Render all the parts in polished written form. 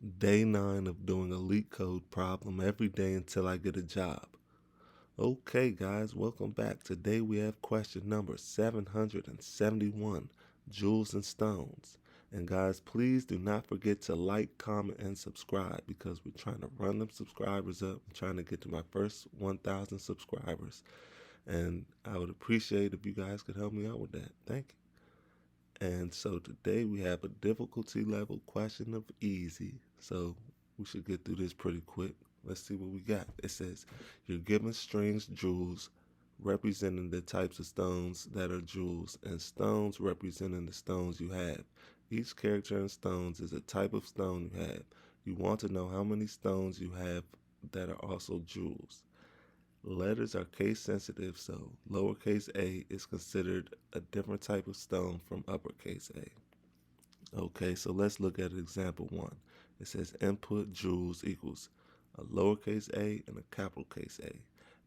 Day 9 of doing a LeetCode problem every day until I get a job. Okay, guys, welcome back. Today we have question number 771, Jewels and Stones. And guys, please do not forget to like, comment, and subscribe because we're trying to run them subscribers up. I'm trying to get to my first 1,000 subscribers. And I would appreciate if you guys could help me out with that. Thank you. And so today we have a difficulty level question of easy. So we should get through this pretty quick. Let's see what we got. It says, you're given strings jewels representing the types of stones that are jewels and stones representing the stones you have. Each character in stones is a type of stone you have. You want to know how many stones you have that are also jewels. Letters are case sensitive, so lowercase a is considered a different type of stone from uppercase a. Okay, so let's look at example 1. It says input jewels equals a lowercase a and a capital case A,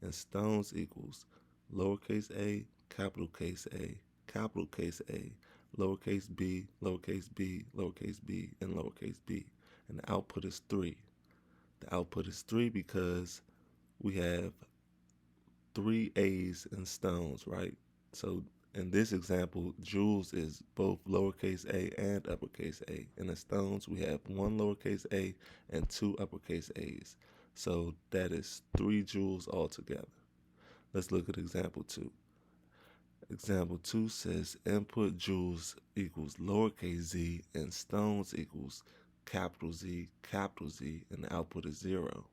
and stones equals lowercase a, capital case A, capital case A, lowercase b, lowercase b, lowercase b, and lowercase b. And the output is 3. The output is 3 because we have 3 A's in stones, right? So in this example, jewels is both lowercase a and uppercase a. In the stones, we have 1 lowercase a and 2 uppercase a's. So that is 3 jewels altogether. Let's look at example 2. Example 2 says input jewels equals lowercase z and stones equals capital Z, and the output is 0.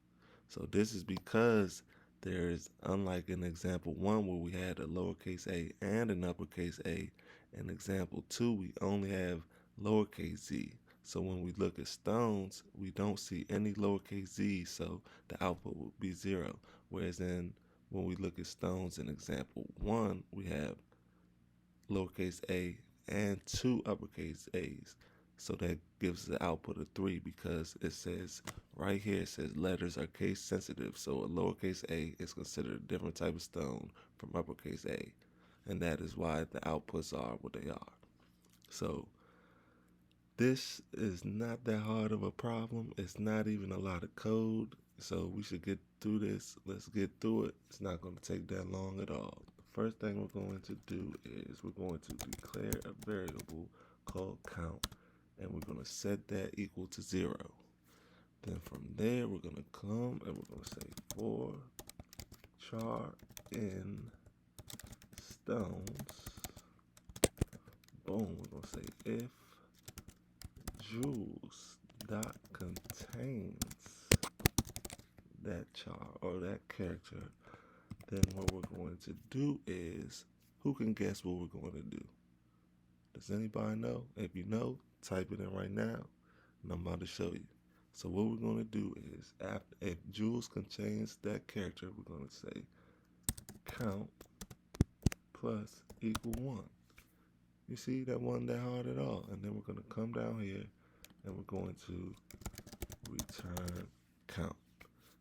So this is because there's, unlike in example 1 where we had a lowercase a and an uppercase a, in example 2 we only have lowercase z. So when we look at stones, we don't see any lowercase z, so the output will be 0. Whereas when we look at stones in example 1, we have lowercase a and 2 uppercase a's. So that gives the output of 3 because it says right here, it says letters are case sensitive. So a lowercase a is considered a different type of stone from uppercase a. And that is why the outputs are what they are. So this is not that hard of a problem. It's not even a lot of code. So we should get through this. Let's get through it. It's not going to take that long at all. The first thing we're going to do is we're going to declare a variable called count. And we're going to set that equal to 0. Then from there, we're going to come and we're going to say for char in stones. Boom, we're going to say if jewels dot contains that char or that character, then what we're going to do is, who can guess what we're going to do? Does anybody know? If you know, type it in right now, and I'm about to show you. So what we're going to do is, if jewels contains that character, we're going to say count plus equal 1. You see, that wasn't that hard at all. And then we're going to come down here, and we're going to return count.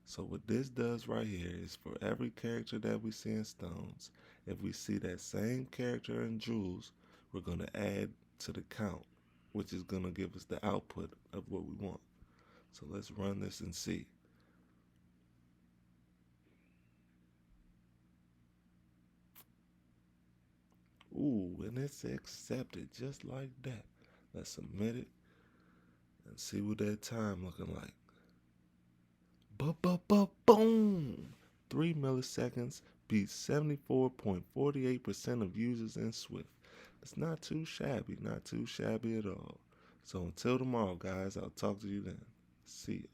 So what this does right here is for every character that we see in stones, if we see that same character in jewels, we're going to add to the count, which is going to give us the output of what we want. So let's run this and see. Ooh, and it's accepted just like that. Let's submit it and see what that time looking like. Boom! 3 milliseconds beats 74.48% of users in Swift. It's not too shabby at all. So until tomorrow, guys, I'll talk to you then. See ya.